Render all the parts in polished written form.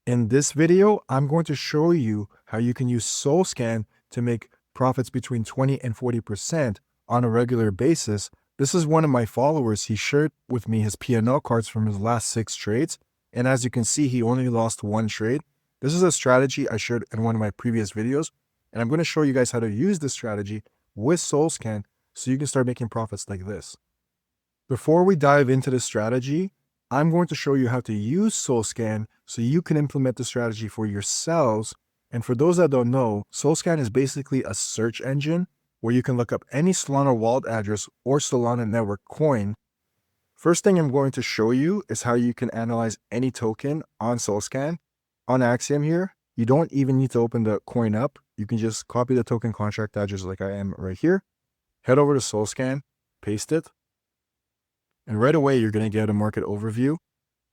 In this video, I'm going to show you how you can use Solscan to make profits between 20 and 40% on a regular basis. This is one of my followers. He shared with me his PnL cards from his last 6 trades. And as you can see, he only lost 1 trade. This is a strategy I shared in one of my previous videos. And I'm going to show you guys how to use this strategy with Solscan so you can start making profits like this. Before we dive into the strategy, I'm going to show you how to use Solscan so you can implement the strategy for yourselves. And for those that don't know, Solscan is basically a search engine where you can look up any Solana wallet address or Solana network coin. First thing I'm going to show you is how you can analyze any token on Solscan. On Axiom here, you don't even need to open the coin up. You can just copy the token contract address like I am right here. Head over to Solscan, paste it. And right away, you're going to get a market overview.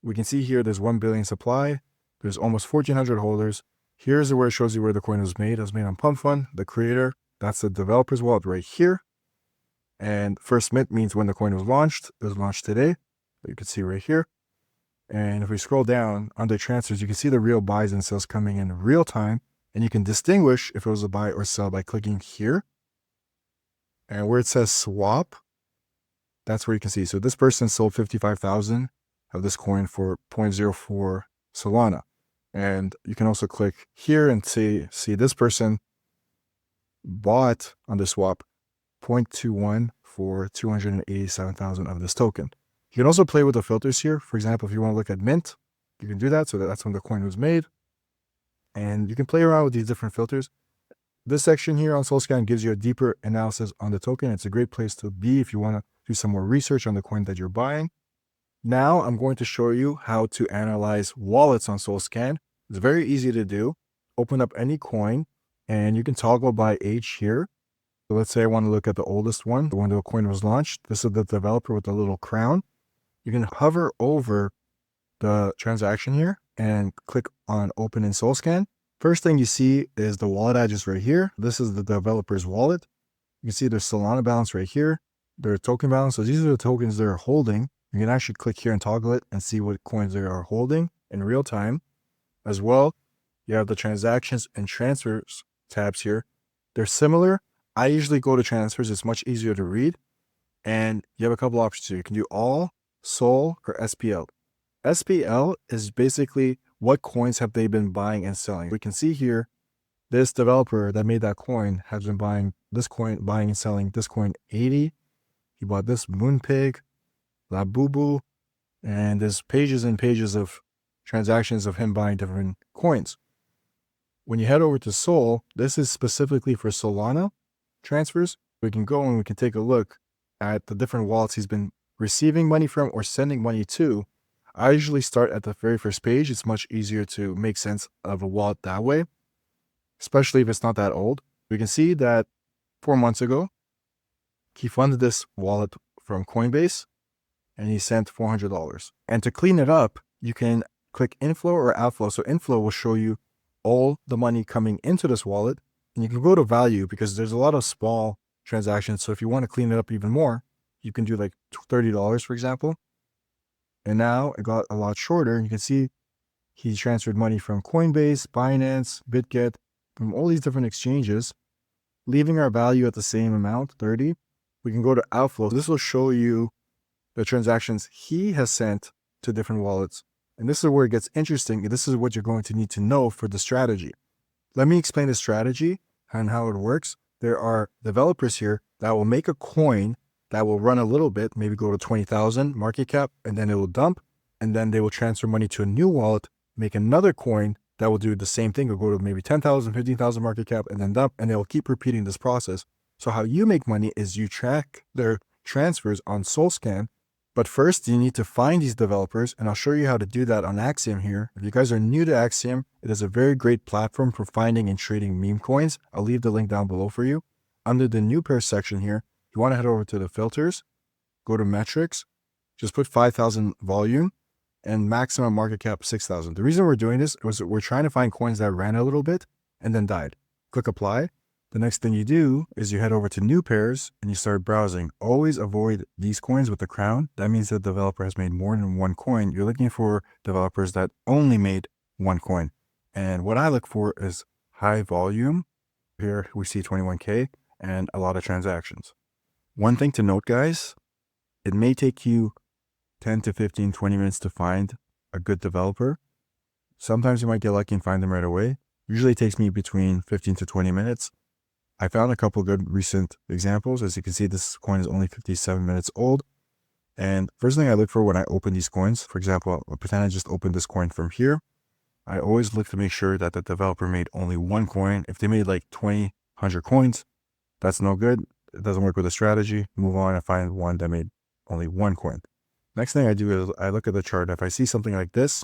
We can see here there's 1 billion supply. There's almost 1,400 holders. Here's where it shows you where the coin was made. It was made on Pump Fund, the creator. That's the developer's wallet right here. And first mint means when the coin was launched. It was launched today. You can see right here. And if we scroll down under transfers, you can see the real buys and sells coming in real time. And you can distinguish if it was a buy or sell by clicking here. And where it says swap, that's where you can see. So this person sold 55,000 of this coin for 0.04 Solana. And you can also click here and see this person bought on the swap 0.21 for 287,000 of this token. You can also play with the filters here. For example, if you want to look at mint, you can do that. So that's when the coin was made. And you can play around with these different filters. This section here on Solscan gives you a deeper analysis on the token. It's a great place to be if you want to do some more research on the coin that you're buying. Now I'm going to show you how to analyze wallets on Solscan. It's very easy to do. Open up any coin and you can toggle by age here. So let's say I want to look at the oldest one, the one the coin was launched. This is the developer with the little crown. You can hover over the transaction here and click on open in Solscan. First thing you see is the wallet address right here. This is the developer's wallet. You can see their Solana balance right here, their token balance. So these are the tokens they're holding. You can actually click here and toggle it and see what coins they are holding in real time. As well, you have the transactions and transfers tabs here. They're similar. I usually go to transfers. It's much easier to read. And you have a couple options here. You can do all, Sol, or SPL. SPL is basically what coins have they been buying and selling. We can see here, this developer that made that coin has been buying this coin, buying and selling this coin 80. He bought this Moonpig, Labubu, and there's pages and pages of transactions of him buying different coins. When you head over to Sol, this is specifically for Solana transfers. We can go and we can take a look at the different wallets he's been receiving money from or sending money to. I usually start at the very first page. It's much easier to make sense of a wallet that way, especially if it's not that old. We can see that 4 months ago, he funded this wallet from Coinbase and he sent $400. And to clean it up, you can click inflow or outflow. So inflow will show you all the money coming into this wallet. And you can go to value because there's a lot of small transactions. So if you want to clean it up even more, you can do like $30, for example. And now it got a lot shorter. You can see he transferred money from Coinbase, Binance, BitGet, from all these different exchanges, leaving our value at the same amount, 30. We can go to outflow. This will show you the transactions he has sent to different wallets. And this is where it gets interesting. This is what you're going to need to know for the strategy. Let me explain the strategy and how it works. There are developers here that will make a coin that will run a little bit, maybe go to 20,000 market cap, and then it will dump. And then they will transfer money to a new wallet, make another coin that will do the same thing. It'll go to maybe 10,000, 15,000 market cap, and then dump. And they'll keep repeating this process. So how you make money is you track their transfers on Solscan. But first, you need to find these developers, and I'll show you how to do that on Axiom here. If you guys are new to Axiom, it is a very great platform for finding and trading meme coins. I'll leave the link down below for you. Under the new pair section here, you want to head over to the filters, go to metrics, just put 5,000 volume and maximum market cap 6,000. The reason we're doing this was we're trying to find coins that ran a little bit and then died. Click apply. The next thing you do is you head over to new pairs and you start browsing. Always avoid these coins with the crown. That means the developer has made more than one coin. You're looking for developers that only made one coin. And what I look for is high volume. Here we see 21K and a lot of transactions. One thing to note, guys, it may take you 10 to 15, 20 minutes to find a good developer. Sometimes you might get lucky and find them right away. Usually it takes me between 15 to 20 minutes. I found a couple good recent examples. As you can see, this coin is only 57 minutes old. And first thing I look for when I open these coins, for example, I'll pretend I just opened this coin from here. I always look to make sure that the developer made only one coin. If they made like 20, 100 coins, that's no good. It doesn't work with the strategy. Move on and find one that made only one coin. Next thing I do is I look at the chart. If I see something like this,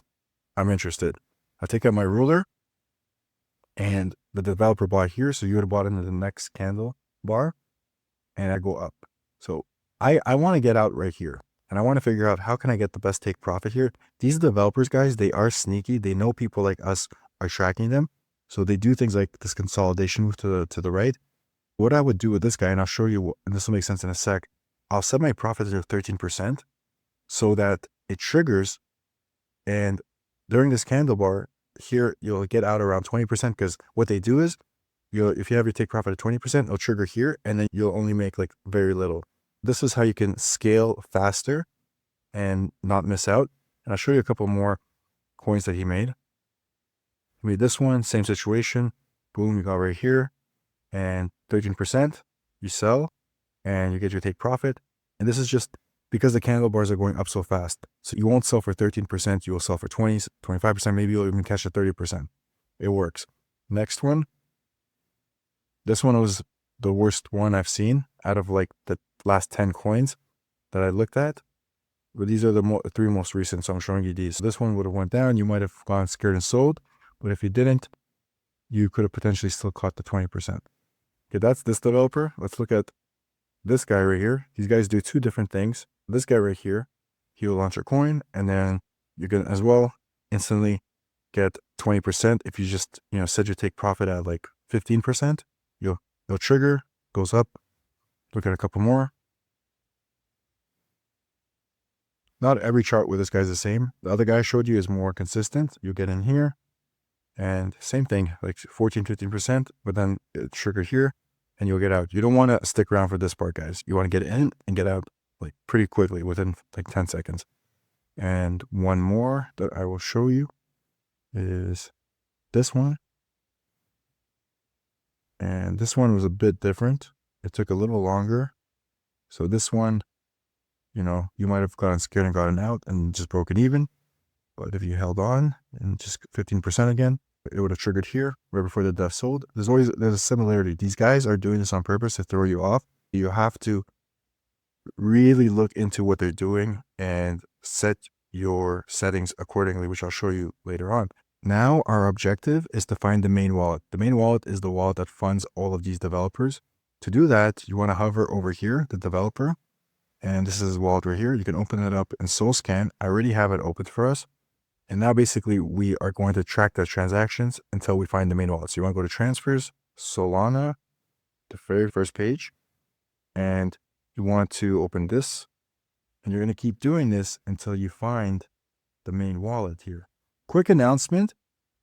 I'm interested. I take out my ruler and the developer bought here. So you would have bought into the next candle bar and I go up. So I want to get out right here and I want to figure out how can I get the best take profit here. These developers, guys, they are sneaky. They know people like us are tracking them. So they do things like this consolidation move to the right. What I would do with this guy, and I'll show you, and this will make sense in a sec, I'll set my profit to 13% so that it triggers. And during this candle bar here, you'll get out around 20% because what they do is, if you have your take profit at 20%, it'll trigger here and then you'll only make like very little. This is how you can scale faster and not miss out. And I'll show you a couple more coins that he made. He made this one, same situation. Boom, you got right here. And 13%, you sell and you get your take profit. And this is just because the candle bars are going up so fast. So you won't sell for 13%, you will sell for 20, 25%, maybe you'll even catch a 30%. It works. Next one. This one was the worst one I've seen out of like the last 10 coins that I looked at. But these are the three most recent, so I'm showing you these. So this one would have went down. You might have gone scared and sold. But if you didn't, you could have potentially still caught the 20%. Okay, that's this developer. Let's look at this guy right here. These guys do two different things. This guy right here, he will launch a coin and then you're going to as well instantly get 20%. If you just, set your take profit at like 15%, you'll trigger, goes up. Look at a couple more. Not every chart with this guy's the same. The other guy I showed you is more consistent. You get in here and same thing, like 14, 15%, but then it trigger here and you'll get out. You don't want to stick around for this part, guys. You want to get in and get out like pretty quickly within like 10 seconds. And one more that I will show you is this one. And this one was a bit different. It took a little longer. So this one, you might have gotten scared and gotten out and just broken even. But if you held on and just 15% again, it would have triggered here right before the DEV sold. There's a similarity. These guys are doing this on purpose to throw you off. You have to really look into what they're doing and set your settings accordingly, which I'll show you later on. Now our objective is to find the main wallet. The main wallet is the wallet that funds all of these developers. To do that, you want to hover over here, the developer, and this is his wallet right here. You can open it up in Solscan. I already have it opened for us. And now basically we are going to track the transactions until we find the main wallet. So you want to go to transfers, Solana, the very first page, and you want to open this, and you're going to keep doing this until you find the main wallet here. Quick announcement.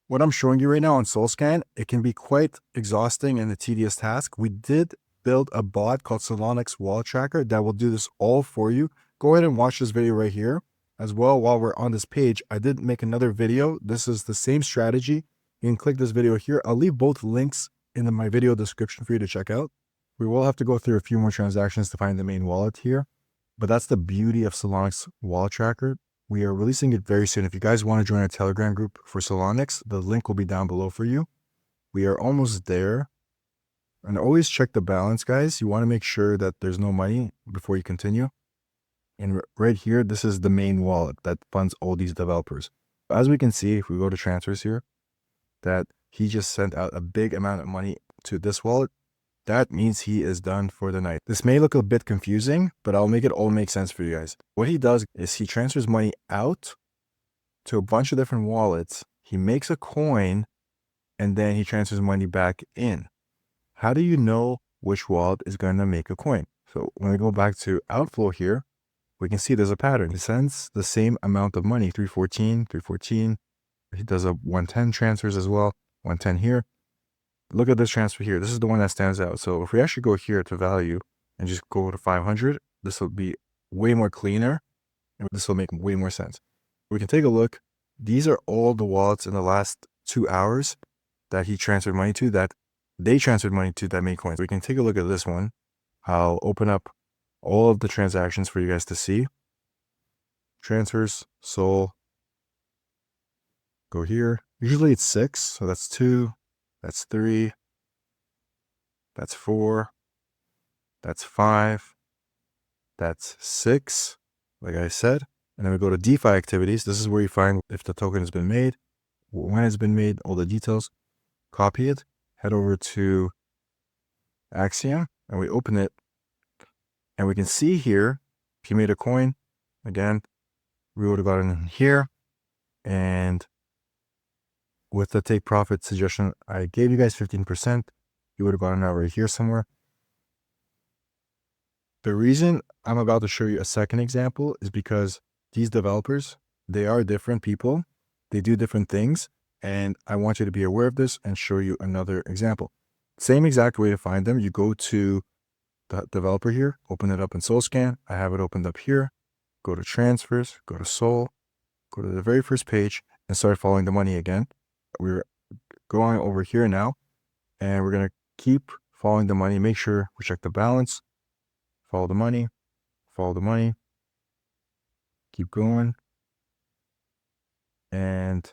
What I'm showing you right now on Solscan, it can be quite exhausting and a tedious task. We did build a bot called Solanex Wallet Tracker that will do this all for you. Go ahead and watch this video right here. As well, while we're on this page, I did make another video. This is the same strategy. You can click this video here. I'll leave both links in my video description for you to check out. We will have to go through a few more transactions to find the main wallet here. But that's the beauty of Solanex Wallet Tracker. We are releasing it very soon. If you guys want to join our Telegram group for Solanex, the link will be down below for you. We are almost there. And always check the balance, guys. You want to make sure that there's no money before you continue. And right here, this is the main wallet that funds all these developers. As we can see, if we go to transfers here, that he just sent out a big amount of money to this wallet. That means he is done for the night. This may look a bit confusing, but I'll make it all make sense for you guys. What he does is he transfers money out to a bunch of different wallets. He makes a coin, and then he transfers money back in. How do you know which wallet is going to make a coin? So when we go back to outflow here, we can see there's a pattern. It sends the same amount of money, 314, 314, He does a 110 transfers as well, 110 here. Look at this transfer here. This is the one that stands out. So if we actually go here to value and just go to 500, this will be way more cleaner. And this will make way more sense. We can take a look. These are all the wallets in the last 2 hours that he transferred money to, that they transferred money to, that made coins. We can take a look at this one. I'll open up all of the transactions for you guys to see. Transfers, Sol. Go here. Usually it's 6. So that's 2. That's 3. That's 4. That's 5. That's 6, like I said. And then we go to DeFi activities. This is where you find if the token has been made, when it's been made, all the details. Copy it, head over to Axiom, and we open it. And we can see here, if you made a coin, again, we would have gotten in here. And with the take profit suggestion, I gave you guys 15%. You would have gotten out right here somewhere. The reason I'm about to show you a second example is because these developers, they are different people. They do different things. And I want you to be aware of this and show you another example. Same exact way to find them. You go to the developer here, open it up in Solscan. I have it opened up here. Go to transfers, go to Sol, go to the very first page and start following the money again. We're going over here now and we're going to keep following the money. Make sure we check the balance. Follow the money, keep going. And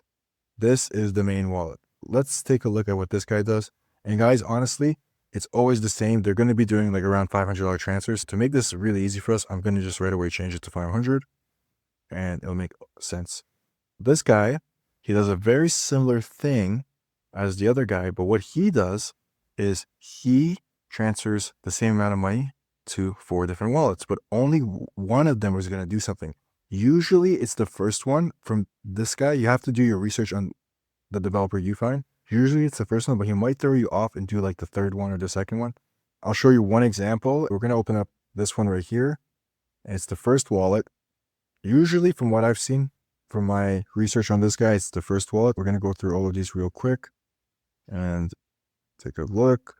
this is the main wallet. Let's take a look at what this guy does. And guys, honestly, it's always the same. They're going to be doing like around $500 transfers. To make this really easy for us, I'm going to just right away change it to 500 and it'll make sense. This guy, he does a very similar thing as the other guy, but what he does is he transfers the same amount of money to 4 different wallets, but only one of them is going to do something. Usually it's the first one from this guy. You have to do your research on the developer you find. Usually it's the first one, but he might throw you off and do like the third one or the second one. I'll show you one example. We're going to open up this one right here. And it's the first wallet. Usually from what I've seen from my research on this guy, it's the first wallet. We're going to go through all of these real quick and take a look.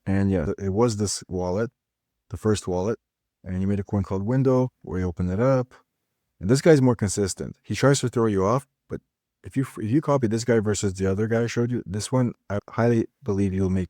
And yeah, it was this wallet, the first wallet. And you made a coin called window where you open it up. And this guy's more consistent. He tries to throw you off, but if you copy this guy versus the other guy I showed you, this one, I highly believe you'll make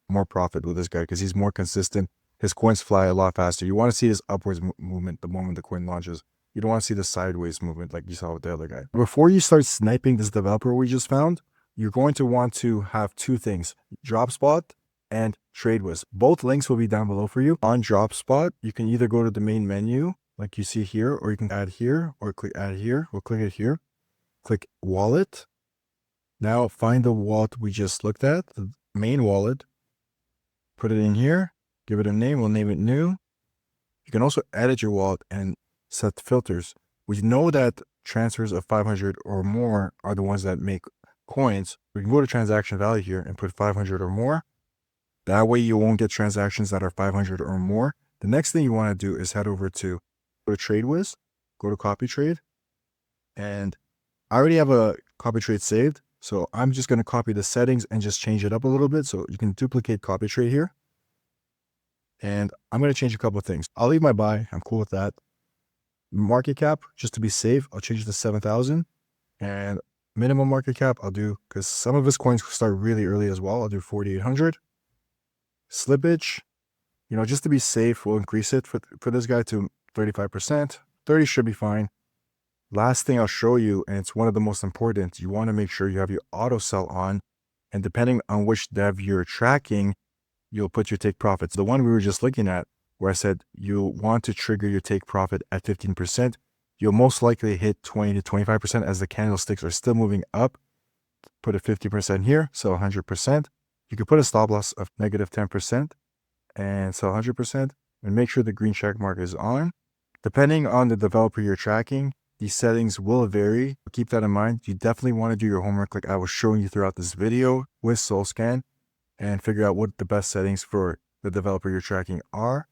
more profit with this guy because he's more consistent. His coins fly a lot faster. You want to see this upwards movement the moment the coin launches. You don't want to see the sideways movement like you saw with the other guy. Before you start sniping this developer we just found, you're going to want to have 2 things, DropSpot and TradeWiz. Both links will be down below for you. On DropSpot, you can either go to the main menu like you see here, or you can add here or click add here. We'll click it here. Click wallet. Now find the wallet we just looked at, the main wallet. Put it in here. Give it a name. We'll name it new. You can also edit your wallet and set filters. We know that transfers of 500 or more are the ones that make coins. We can go to transaction value here and put 500 or more. That way you won't get transactions that are 500 or more. The next thing you want to do is head over to TradeWiz, go to copy trade. And I already have a copy trade saved. So I'm just going to copy the settings and just change it up a little bit. So you can duplicate copy trade here. And I'm going to change a couple of things. I'll leave my buy. I'm cool with that. Market cap, just to be safe, I'll change it to 7,000. And minimum market cap, I'll do, because some of his coins start really early as well, I'll do 4,800. Slippage, just to be safe, we'll increase it for this guy to 35%. 30 should be fine. Last thing I'll show you, and it's one of the most important, you want to make sure you have your auto sell on. And depending on which dev you're tracking, you'll put your take profits. The one we were just looking at, where I said you want to trigger your take profit at 15%, you'll most likely hit 20 to 25% as the candlesticks are still moving up. Put a 50% here, so 100%. You could put a stop loss of negative 10% and sell 100%, and make sure the green check mark is on. Depending on the developer you're tracking, these settings will vary. Keep that in mind. You definitely want to do your homework like I was showing you throughout this video with Solscan and figure out what the best settings for the developer you're tracking are.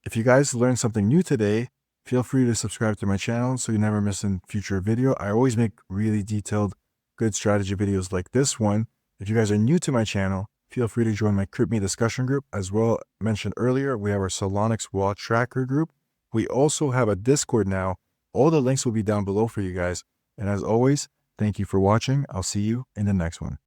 If you guys learned something new today, Feel free to subscribe to my channel so you never miss a future video. I always make really detailed, good strategy videos like this one. If you guys are new to my channel, feel free to join my CryptMe discussion group. As well mentioned earlier, we have our Solanex wallet tracker group. We also have a Discord now. All the links will be down below for you guys. And as always, thank you for watching. I'll see you in the next one.